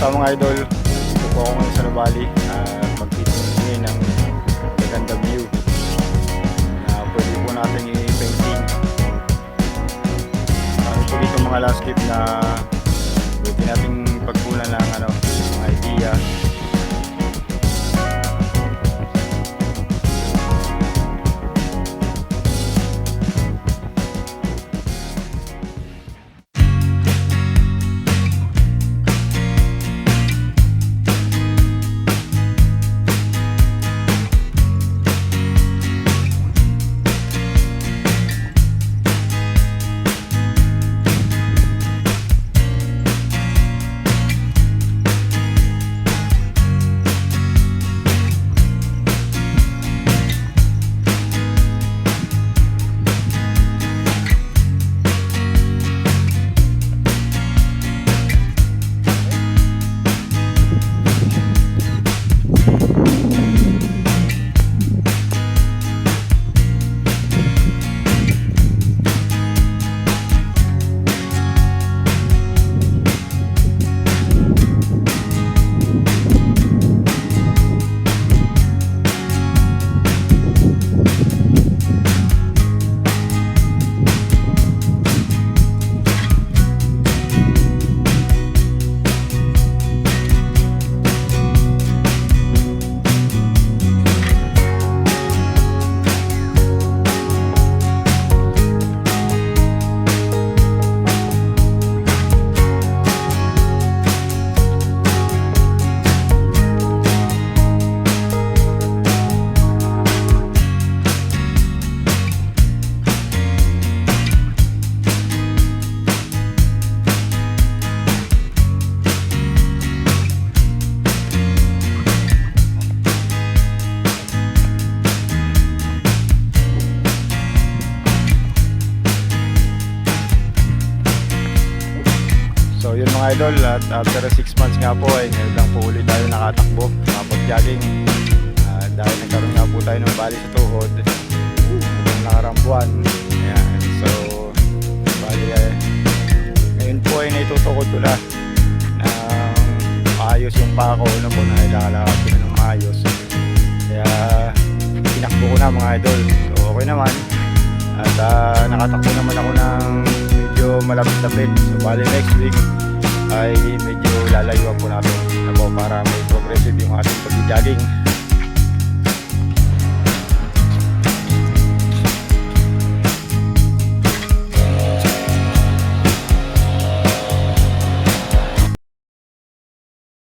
So mga idol, ito po ako ngayon sa Nuvali magtitingin ng magandang view na pwede po natin i-painting. Ano po dito mga landscape na pwede nating pagkunan ng mga idea. So yun mga idol, at after 6 months nga po ay ngayon lang po ulit tayo nakatakbo, nakapag-jogging dahil nagkaroon nga po tayo ng bali sa tuhod itong nakarang buwan. Ayan. So bali ngayon po ay naitutukod ko na maayos yung paa ko na po na ilalakad ko na ng maayos, kaya tinakbo ko na mga idol. So okay naman at nakatakbo naman ako ng medyo malapit-lapit. So bali next week ay medyo lalayuan po natin para may progressive yung ating pag-jogging.